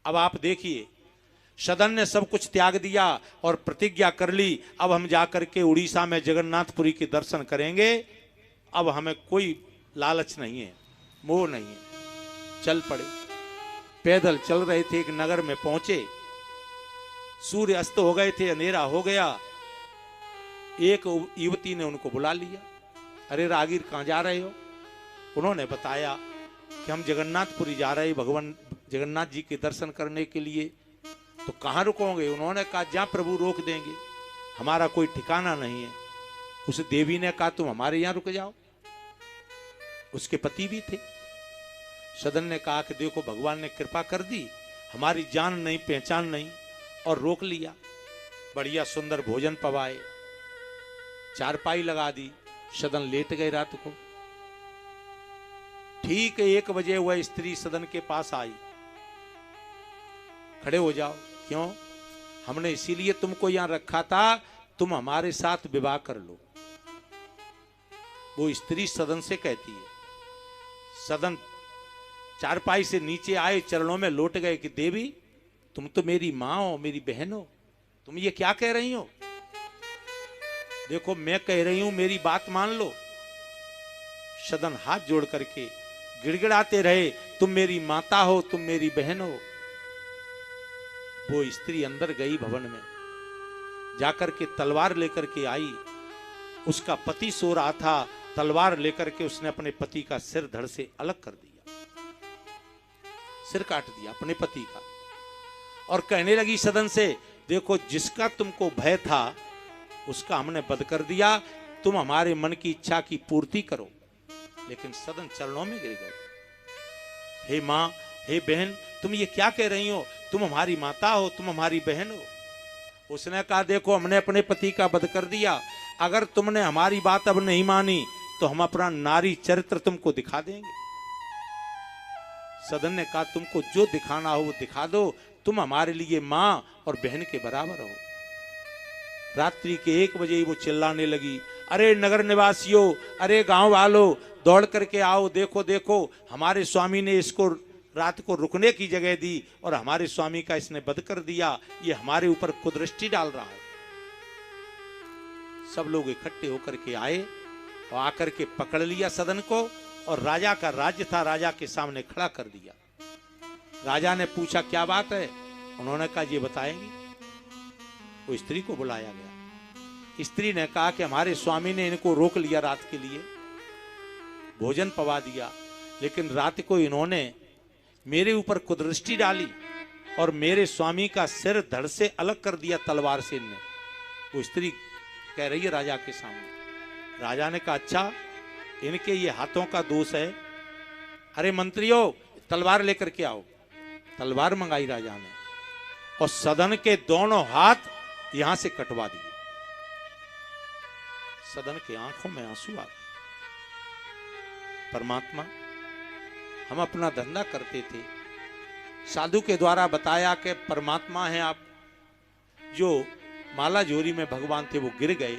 अब आप देखिए, सदन ने सब कुछ त्याग दिया और प्रतिज्ञा कर ली, अब हम जाकर के उड़ीसा में जगन्नाथपुरी के दर्शन करेंगे। अब हमें कोई लालच नहीं है, मोह नहीं है। चल पड़े, पैदल चल रहे थे, एक नगर में पहुंचे, सूर्य अस्त हो गए थे, अंधेरा हो गया। एक युवती ने उनको बुला लिया, अरे रागीर कहाँ जा रहे हो? उन्होंने बताया कि हम जगन्नाथपुरी जा रहे हैं भगवान जगन्नाथ जी के दर्शन करने के लिए। तो कहाँ रुकोगे? उन्होंने कहा जहाँ प्रभु रोक देंगे, हमारा कोई ठिकाना नहीं है। उस देवी ने कहा तुम हमारे यहाँ रुक जाओ। उसके पति भी थे। सदन ने कहा कि देखो भगवान ने कृपा कर दी, हमारी जान नहीं पहचान नहीं, और रोक लिया। बढ़िया सुंदर भोजन पवाए, चारपाई लगा दी, सदन लेट गए रात को। ठीक 1 बजे वह स्त्री सदन के पास आई, खड़े हो जाओ। क्यों? हमने इसीलिए तुमको यहां रखा था, तुम हमारे साथ विवाह कर लो। वो स्त्री सदन से कहती है। सदन चारपाई से नीचे आए, चरणों में लौट गए कि देवी तुम तो मेरी मां हो, मेरी बहन हो, तुम ये क्या कह रही हो? देखो मैं कह रही हूं, मेरी बात मान लो। सदन हाथ जोड़ करके गिड़गिड़ाते रहे, तुम मेरी माता हो, तुम मेरी बहन हो। वो स्त्री अंदर गई भवन में, जाकर के तलवार लेकर के आई। उसका पति सो रहा था, तलवार लेकर के उसने अपने पति का सिर धड़ से अलग कर दिया, सिर काट दिया अपने पति का। और कहने लगी सदन से, देखो जिसका तुमको भय था उसका हमने वध कर दिया, तुम हमारे मन की इच्छा की पूर्ति करो। लेकिन सदन चरणों में गिर गए। हे मां, हे बहन, तुम ये क्या कह रही हो? तुम हमारी माता हो, तुम हमारी बहन हो। उसने कहा देखो हमने अपने पति का वध कर दिया, अगर तुमने हमारी बात अब नहीं मानी तो हम अपना नारी चरित्र तुमको दिखा देंगे। सदन ने कहा तुमको जो दिखाना हो वो दिखा दो, तुम हमारे लिए मां और बहन के बराबर हो। रात्रि के 1 बजे वो चिल्लाने लगी, अरे नगर निवासियों, अरे गांव वालों, दौड़ करके आओ, देखो देखो हमारे स्वामी ने इसको रात को रुकने की जगह दी और हमारे स्वामी का इसने वध कर दिया, ये हमारे ऊपर कुदृष्टि डाल रहा है। सब लोग इकट्ठे होकर के आए और आकर के पकड़ लिया सदन को, और राजा का राज्य था, राजा के सामने खड़ा कर दिया। राजा ने पूछा क्या बात है? उन्होंने कहा ये बताएंगी। वो स्त्री को बुलाया गया। स्त्री ने कहा कि हमारे स्वामी ने इनको रोक लिया रात के लिए, भोजन पवा दिया, लेकिन रात को इन्होंने मेरे ऊपर कुदृष्टि डाली और मेरे स्वामी का सिर धड़ से अलग कर दिया तलवार से इनने। वो स्त्री कह रही है राजा के सामने। राजा ने कहा अच्छा, इनके ये हाथों का दोष है। अरे मंत्रियों, तलवार लेकर के आओ। तलवार मंगाई राजा ने और सदन के दोनों हाथ यहां से कटवा दिए। सदन के आंखों में आंसू आ गए। परमात्मा, हम अपना धंधा करते थे, साधु के द्वारा बताया कि परमात्मा है आप। जो माला जोरी में भगवान थे वो गिर गए।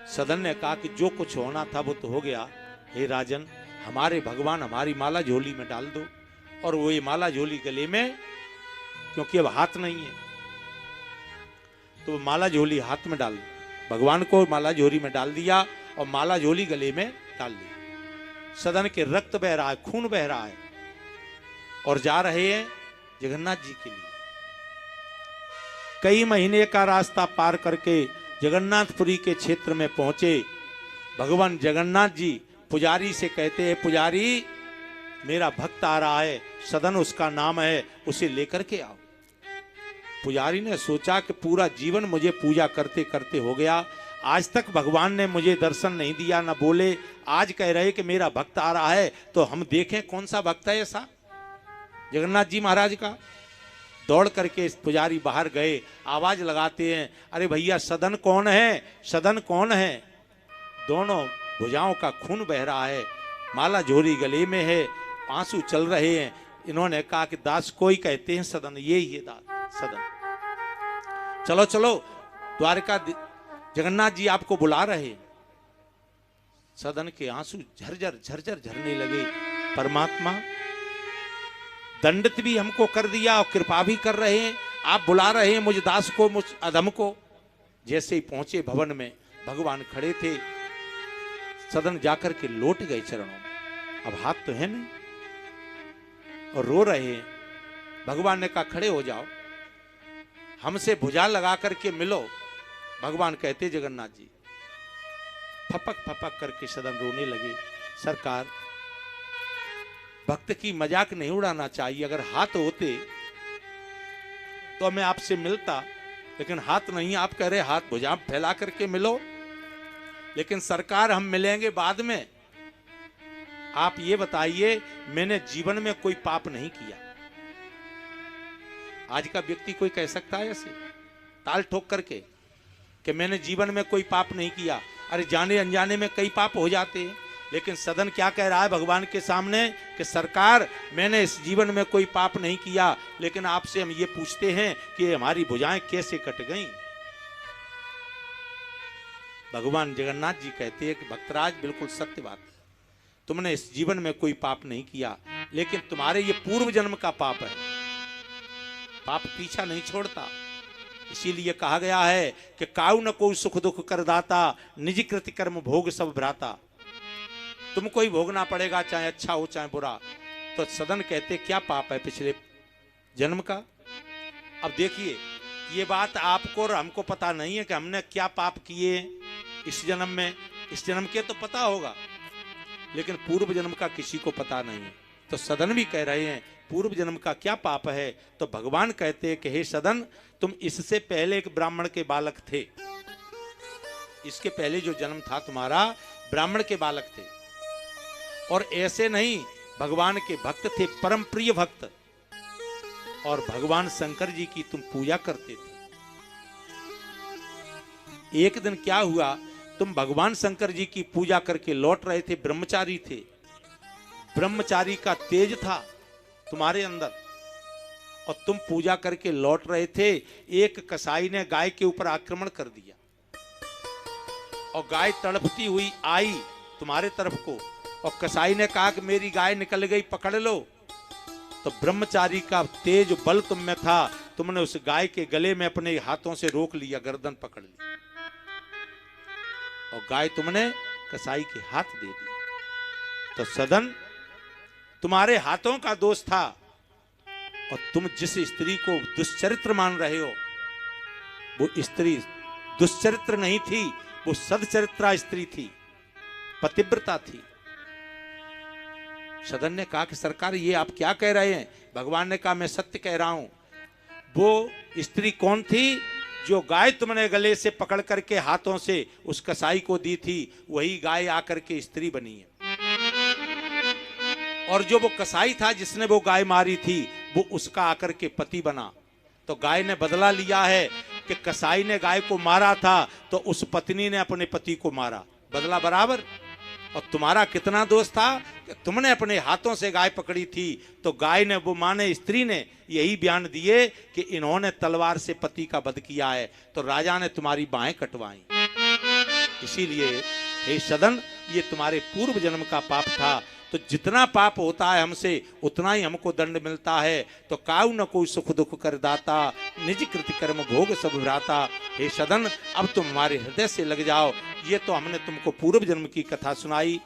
सदन ने कहा कि जो कुछ होना था वो तो हो गया, हे राजन हमारे भगवान हमारी माला झोली में डाल दो। और वो ये माला झोली गले में, क्योंकि अब हाथ नहीं है तो माला झोली हाथ में डाल, भगवान को माला झोली में डाल दिया और माला झोली गले में डाल दी। सदन के रक्त बह रहा है, खून बह रहा है, और जा रहे हैं जगन्नाथ जी के लिए। कई महीने का रास्ता पार करके जगन्नाथपुरी के क्षेत्र में पहुंचे। भगवान जगन्नाथ जी पुजारी से कहते हैं, पुजारी मेरा भक्त आ रहा है, सदन उसका नाम है, उसे लेकर के आओ। पुजारी ने सोचा कि पूरा जीवन मुझे पूजा करते करते हो गया, आज तक भगवान ने मुझे दर्शन नहीं दिया, न बोले, आज कह रहे कि मेरा भक्त आ रहा है, तो हम देखें कौन सा भक्त है ऐसा जगन्नाथ जी महाराज का। दौड़ करके पुजारी बाहर गए, आवाज लगाते हैं, अरे भैया सदन कौन है, सदन कौन है। दोनों भुजाओं का खून बह रहा है, माला झोली गले में है, आंसू चल रहे हैं। इन्होंने कहा कि दास कोई कहते हैं सदन, ये ही है दास सदन, चलो चलो द्वारका जगन्नाथ जी आपको बुला रहे। सदन के आंसू झरझर झरझर झरने लगे। परमात्मा दंडित भी हमको कर दिया और कृपा भी कर रहे हैं, आप बुला रहे हैं मुझ दास को, मुझ अधम को। जैसे ही पहुंचे भवन में, भगवान खड़े थे, सदन जाकर के लौट गए चरणों में। अब हाथ तो है नहीं और रो रहे हैं। भगवान ने कहा खड़े हो जाओ, हमसे भुजा लगा करके मिलो। भगवान कहते जगन्नाथ जी, फपक फपक करके सदन रोने लगे। सरकार, भक्त की मजाक नहीं उड़ाना चाहिए। अगर हाथ होते तो मैं आपसे मिलता, लेकिन हाथ नहीं। आप कह रहे हाथ भुजा फैला करके मिलो, लेकिन सरकार हम मिलेंगे बाद में। आप ये बताइए, मैंने जीवन में कोई पाप नहीं किया। आज का व्यक्ति कोई कह सकता है ऐसे ताल ठोक करके कि मैंने जीवन में कोई पाप नहीं किया? अरे जाने अनजाने में कई पाप हो जाते हैं। लेकिन सदन क्या कह रहा है भगवान के सामने कि सरकार, मैंने इस जीवन में कोई पाप नहीं किया, लेकिन आपसे हम ये पूछते हैं कि हमारी भुजाएं कैसे कट गईं? भगवान जगन्नाथ जी कहते हैं कि भक्तराज, बिल्कुल सत्य बात है, तुमने इस जीवन में कोई पाप नहीं किया, लेकिन तुम्हारे ये पूर्व जन्म का पाप है। पाप पीछा नहीं छोड़ता। इसीलिए कहा गया है कि काऊ न कोई सुख दुख कर दाता, निज कृति कर्म भोग सब भ्राता। तुमको ही भोगना पड़ेगा, चाहे अच्छा हो चाहे बुरा। तो सदन कहते क्या पाप है पिछले जन्म का? अब देखिए, ये बात आपको और हमको पता नहीं है कि हमने क्या पाप किए इस जन्म में। इस जन्म के तो पता होगा, लेकिन पूर्व जन्म का किसी को पता नहीं है। तो सदन भी कह रहे हैं पूर्व जन्म का क्या पाप है? तो भगवान कहते हैं कि हे सदन, तुम इससे पहले एक ब्राह्मण के बालक थे। इसके पहले जो जन्म था तुम्हारा, ब्राह्मण के बालक थे। और ऐसे नहीं, भगवान के भक्त थे, परम प्रिय भक्त। और भगवान शंकर जी की तुम पूजा करते थे। एक दिन क्या हुआ, तुम भगवान शंकर जी की पूजा करके लौट रहे थे, ब्रह्मचारी थे। ब्रह्मचारी का तेज था तुम्हारे अंदर, और तुम पूजा करके लौट रहे थे। एक कसाई ने गाय के ऊपर आक्रमण कर दिया, और गाय तड़पती हुई आई तुम्हारे तरफ को, और कसाई ने कहा कि मेरी गाय निकल गई, पकड़ लो। तो ब्रह्मचारी का तेज बल तुम में था, तुमने उस गाय के गले में अपने हाथों से रोक लिया, गर्दन पकड़ ली, और गाय तुमने कसाई के हाथ दे दी। तो सदन, तुम्हारे हाथों का दोष था। और तुम जिस स्त्री को दुष्चरित्र मान रहे हो, वो स्त्री दुष्चरित्र नहीं थी, वो सदचरित्रा स्त्री थी, पतिव्रता थी। सदन ने कहा कि सरकार, ये आप क्या कह रहे हैं? भगवान ने कहा मैं सत्य कह रहा हूं। वो स्त्री कौन थी? जो गाय तुमने गले से पकड़ करके हाथों से उस कसाई को दी थी, वही गाय आकर के स्त्री बनी है। और जो वो कसाई था जिसने वो गाय मारी थी, वो उसका आकर के पति बना। तो गाय ने बदला लिया है कि कसाई ने गाय को मारा था, तो उस पत्नी ने अपने पति को मारा, बदला बराबर। और तुम्हारा कितना दोष था कि तुमने अपने हाथों से गाय पकड़ी थी। तो गाय ने, वो माने स्त्री ने यही बयान दिए कि इन्होंने तलवार से पति का वध किया है, तो राजा ने तुम्हारी बाहें कटवाई। इसीलिए हे सदन, ये तुम्हारे पूर्व जन्म का पाप था। तो जितना पाप होता है हमसे, उतना ही हमको दंड मिलता है। तो काऊ न कोई सुख दुख कर दाता, निज कृति कर्म भोग सब भ्राता। हे सदन, अब तुम हमारे हृदय से लग जाओ। ये तो हमने तुमको पूर्व जन्म की कथा सुनाई।